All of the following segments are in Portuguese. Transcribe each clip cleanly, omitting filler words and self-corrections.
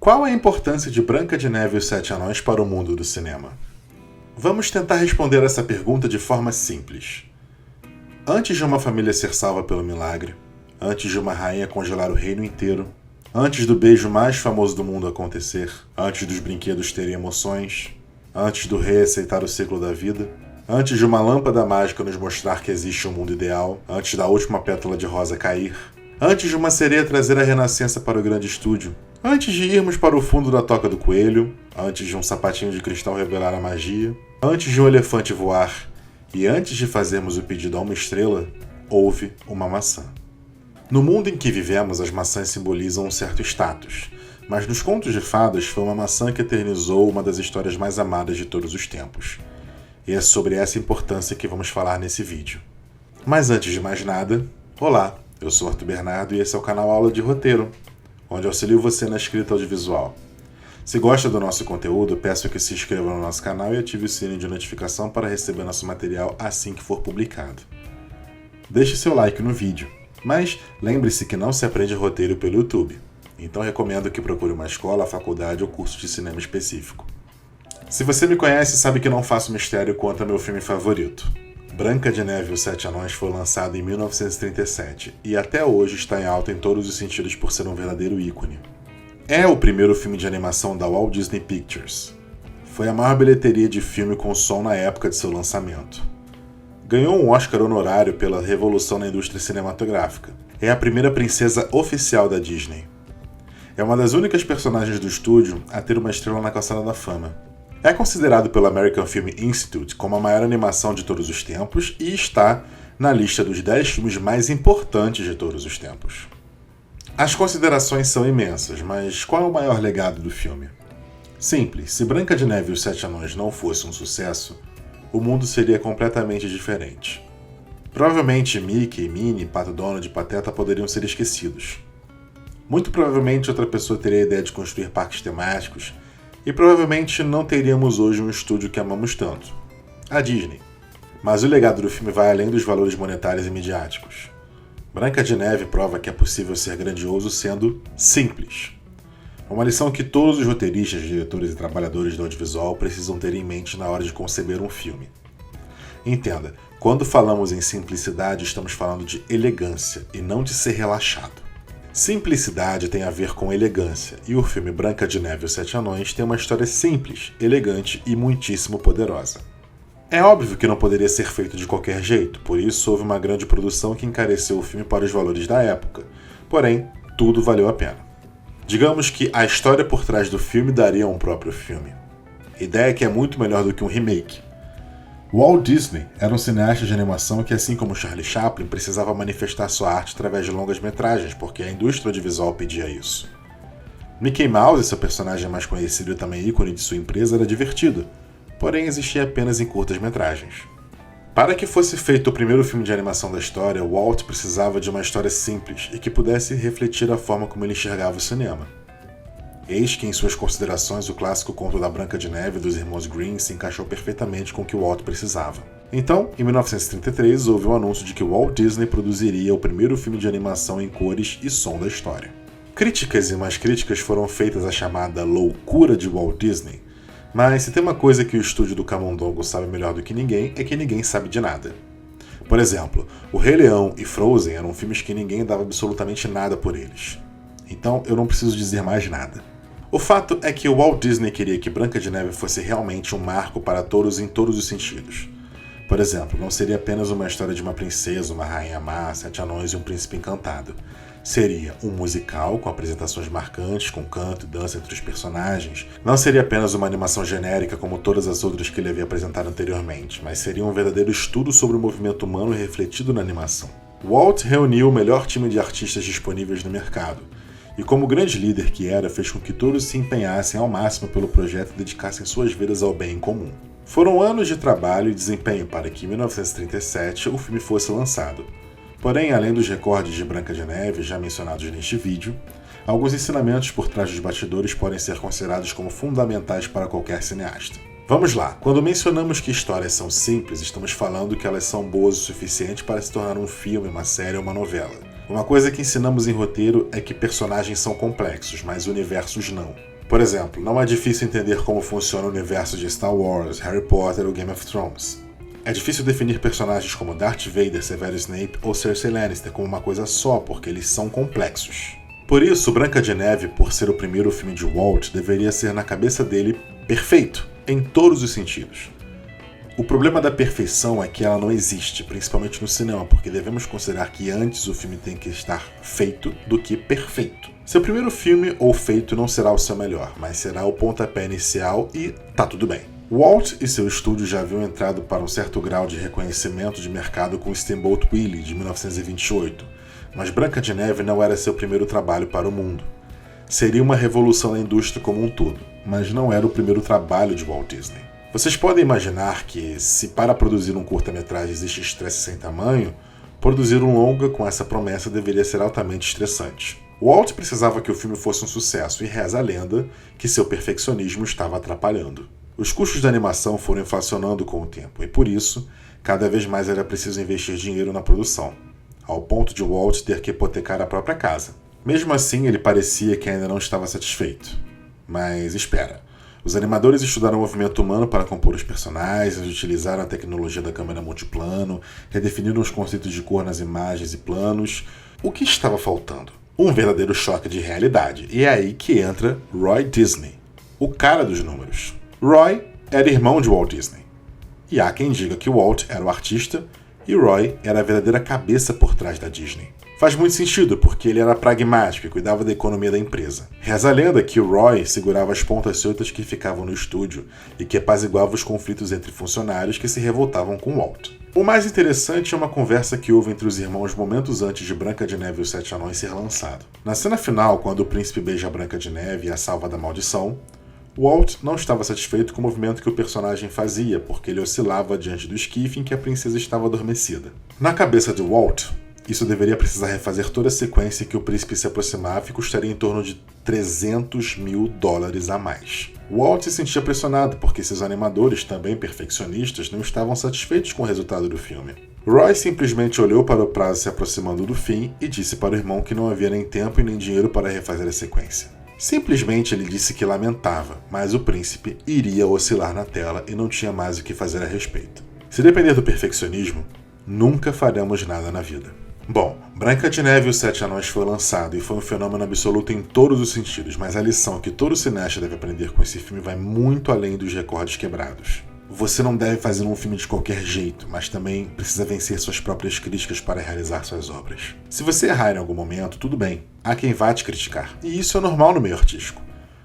Qual a importância de Branca de Neve e os Sete Anões para o mundo do cinema? Vamos tentar responder essa pergunta de forma simples. Antes de uma família ser salva pelo milagre, antes de uma rainha congelar o reino inteiro, antes do beijo mais famoso do mundo acontecer, antes dos brinquedos terem emoções, antes do rei aceitar o ciclo da vida, antes de uma lâmpada mágica nos mostrar que existe um mundo ideal, antes da última pétala de rosa cair, antes de uma sereia trazer a renascença para o grande estúdio, antes de irmos para o fundo da toca do coelho, antes de um sapatinho de cristal revelar a magia, antes de um elefante voar e antes de fazermos o pedido a uma estrela, houve uma maçã. No mundo em que vivemos, as maçãs simbolizam um certo status, mas nos contos de fadas foi uma maçã que eternizou uma das histórias mais amadas de todos os tempos. E é sobre essa importância que vamos falar nesse vídeo. Mas antes de mais nada, olá, eu sou Arthur Bernardo e esse é o canal Aula de Roteiro, onde auxilio você na escrita audiovisual. Se gosta do nosso conteúdo, peço que se inscreva no nosso canal e ative o sininho de notificação para receber nosso material assim que for publicado. Deixe seu like no vídeo, mas lembre-se que não se aprende roteiro pelo YouTube, então recomendo que procure uma escola, faculdade ou curso de cinema específico. Se você me conhece, sabe que não faço mistério quanto ao meu filme favorito. Branca de Neve e os Sete Anões foi lançado em 1937 e até hoje está em alta em todos os sentidos por ser um verdadeiro ícone. É o primeiro filme de animação da Walt Disney Pictures. Foi a maior bilheteria de filme com som na época de seu lançamento. Ganhou um Oscar honorário pela revolução na indústria cinematográfica. É a primeira princesa oficial da Disney. É uma das únicas personagens do estúdio a ter uma estrela na Calçada da Fama. É considerado pelo American Film Institute como a maior animação de todos os tempos e está na lista dos 10 filmes mais importantes de todos os tempos. As considerações são imensas, mas qual é o maior legado do filme? Simples, se Branca de Neve e os Sete Anões não fosse um sucesso, o mundo seria completamente diferente. Provavelmente Mickey, Minnie, Pato Donald e Pateta poderiam ser esquecidos. Muito provavelmente outra pessoa teria a ideia de construir parques temáticos e provavelmente não teríamos hoje um estúdio que amamos tanto, a Disney. Mas o legado do filme vai além dos valores monetários e midiáticos. Branca de Neve prova que é possível ser grandioso sendo simples. Uma lição que todos os roteiristas, diretores e trabalhadores do audiovisual precisam ter em mente na hora de conceber um filme. Entenda, quando falamos em simplicidade, estamos falando de elegância e não de ser relaxado. Simplicidade tem a ver com elegância, e o filme Branca de Neve e os Sete Anões tem uma história simples, elegante e muitíssimo poderosa. É óbvio que não poderia ser feito de qualquer jeito, por isso houve uma grande produção que encareceu o filme para os valores da época. Porém, tudo valeu a pena. Digamos que a história por trás do filme daria um próprio filme. Ideia que é muito melhor do que um remake. Walt Disney era um cineasta de animação que, assim como Charlie Chaplin, precisava manifestar sua arte através de longas metragens, porque a indústria audiovisual pedia isso. Mickey Mouse, seu personagem mais conhecido e também ícone de sua empresa, era divertido, porém existia apenas em curtas metragens. Para que fosse feito o primeiro filme de animação da história, Walt precisava de uma história simples e que pudesse refletir a forma como ele enxergava o cinema. Eis que em suas considerações o clássico conto da Branca de Neve dos irmãos Grimm se encaixou perfeitamente com o que o Walt precisava. Então, em 1933, houve o anúncio de que o Walt Disney produziria o primeiro filme de animação em cores e som da história. Críticas e mais críticas foram feitas à chamada loucura de Walt Disney, mas se tem uma coisa que o estúdio do Camundongo sabe melhor do que ninguém, é que ninguém sabe de nada. Por exemplo, O Rei Leão e Frozen eram filmes que ninguém dava absolutamente nada por eles. Então eu não preciso dizer mais nada. O fato é que o Walt Disney queria que Branca de Neve fosse realmente um marco para todos em todos os sentidos. Por exemplo, não seria apenas uma história de uma princesa, uma rainha má, 7 anões e um príncipe encantado. Seria um musical com apresentações marcantes, com canto e dança entre os personagens. Não seria apenas uma animação genérica como todas as outras que ele havia apresentado anteriormente, mas seria um verdadeiro estudo sobre o movimento humano refletido na animação. Walt reuniu o melhor time de artistas disponíveis no mercado, e como grande líder que era, fez com que todos se empenhassem ao máximo pelo projeto e dedicassem suas vidas ao bem em comum. Foram anos de trabalho e desempenho para que, em 1937, o filme fosse lançado. Porém, além dos recordes de Branca de Neve já mencionados neste vídeo, alguns ensinamentos por trás dos bastidores podem ser considerados como fundamentais para qualquer cineasta. Vamos lá, quando mencionamos que histórias são simples, estamos falando que elas são boas o suficiente para se tornar um filme, uma série ou uma novela. Uma coisa que ensinamos em roteiro é que personagens são complexos, mas universos não. Por exemplo, não é difícil entender como funciona o universo de Star Wars, Harry Potter ou Game of Thrones. É difícil definir personagens como Darth Vader, Severus Snape ou Cersei Lannister como uma coisa só, porque eles são complexos. Por isso, Branca de Neve, por ser o primeiro filme de Walt, deveria ser na cabeça dele perfeito, em todos os sentidos. O problema da perfeição é que ela não existe, principalmente no cinema, porque devemos considerar que antes o filme tem que estar feito do que perfeito. Seu primeiro filme ou feito não será o seu melhor, mas será o pontapé inicial e tá tudo bem. Walt e seu estúdio já haviam entrado para um certo grau de reconhecimento de mercado com Steamboat Willie, de 1928, mas Branca de Neve não era seu primeiro trabalho para o mundo. Seria uma revolução na indústria como um todo, mas não era o primeiro trabalho de Walt Disney. Vocês podem imaginar que, se para produzir um curta-metragem existe estresse sem tamanho, produzir um longa com essa promessa deveria ser altamente estressante. Walt precisava que o filme fosse um sucesso e reza a lenda que seu perfeccionismo estava atrapalhando. Os custos da animação foram inflacionando com o tempo e, por isso, cada vez mais era preciso investir dinheiro na produção, ao ponto de Walt ter que hipotecar a própria casa. Mesmo assim, ele parecia que ainda não estava satisfeito. Mas espera. Os animadores estudaram o movimento humano para compor os personagens, utilizaram a tecnologia da câmera multiplano, redefiniram os conceitos de cor nas imagens e planos. O que estava faltando? Um verdadeiro choque de realidade. E é aí que entra Roy Disney, o cara dos números. Roy era irmão de Walt Disney. E há quem diga que Walt era o artista e Roy era a verdadeira cabeça por trás da Disney. Faz muito sentido, porque ele era pragmático e cuidava da economia da empresa. Reza a lenda que o Roy segurava as pontas soltas que ficavam no estúdio e que apaziguava os conflitos entre funcionários que se revoltavam com Walt. O mais interessante é uma conversa que houve entre os irmãos momentos antes de Branca de Neve e os Sete Anões ser lançado. Na cena final, quando o príncipe beija Branca de Neve e a salva da maldição, Walt não estava satisfeito com o movimento que o personagem fazia, porque ele oscilava diante do esquife em que a princesa estava adormecida. Na cabeça de Walt, isso deveria precisar refazer toda a sequência que o príncipe se aproximava e custaria em torno de $300 mil a mais. Walt se sentia pressionado porque seus animadores, também perfeccionistas, não estavam satisfeitos com o resultado do filme. Roy simplesmente olhou para o prazo se aproximando do fim e disse para o irmão que não havia nem tempo e nem dinheiro para refazer a sequência. Simplesmente ele disse que lamentava, mas o príncipe iria oscilar na tela e não tinha mais o que fazer a respeito. Se depender do perfeccionismo, nunca faremos nada na vida. Bom, Branca de Neve e os Sete Anões foi lançado e foi um fenômeno absoluto em todos os sentidos, mas a lição que todo cineasta deve aprender com esse filme vai muito além dos recordes quebrados. Você não deve fazer um filme de qualquer jeito, mas também precisa vencer suas próprias críticas para realizar suas obras. Se você errar em algum momento, tudo bem, há quem vá te criticar, e isso é normal no meio artístico.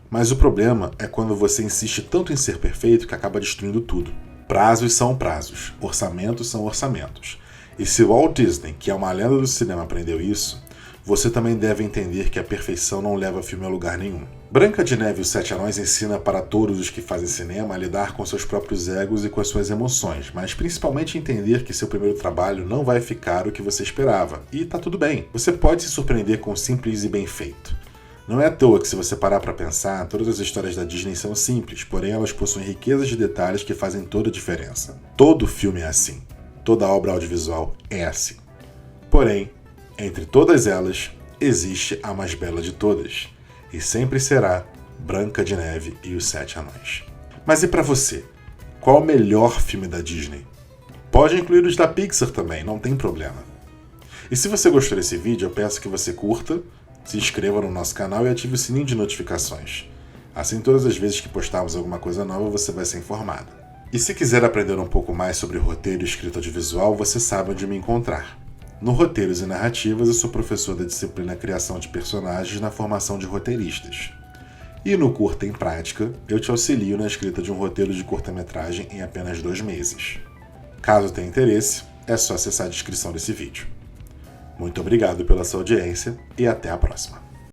Mas o problema é quando você insiste tanto em ser perfeito que acaba destruindo tudo. Prazos são prazos, orçamentos são orçamentos. E se Walt Disney, que é uma lenda do cinema, aprendeu isso, você também deve entender que a perfeição não leva filme a lugar nenhum. Branca de Neve e os Sete Anões ensina para todos os que fazem cinema a lidar com seus próprios egos e com as suas emoções, mas principalmente entender que seu primeiro trabalho não vai ficar o que você esperava. E tá tudo bem, você pode se surpreender com o simples e bem feito. Não é à toa que, se você parar para pensar, todas as histórias da Disney são simples, porém elas possuem riquezas de detalhes que fazem toda a diferença. Todo filme é assim. Toda obra audiovisual é assim. Porém, entre todas elas, existe a mais bela de todas, e sempre será Branca de Neve e os Sete Anões. Mas e para você? Qual o melhor filme da Disney? Pode incluir os da Pixar também, não tem problema. E se você gostou desse vídeo, eu peço que você curta, se inscreva no nosso canal e ative o sininho de notificações. Assim, todas as vezes que postarmos alguma coisa nova, você vai ser informado. E se quiser aprender um pouco mais sobre roteiro e escrita audiovisual, você sabe onde me encontrar. No Roteiros e Narrativas, eu sou professor da disciplina Criação de Personagens na formação de roteiristas. E no Curta em Prática, eu te auxilio na escrita de um roteiro de curta-metragem em apenas 2 meses. Caso tenha interesse, é só acessar a descrição desse vídeo. Muito obrigado pela sua audiência e até a próxima.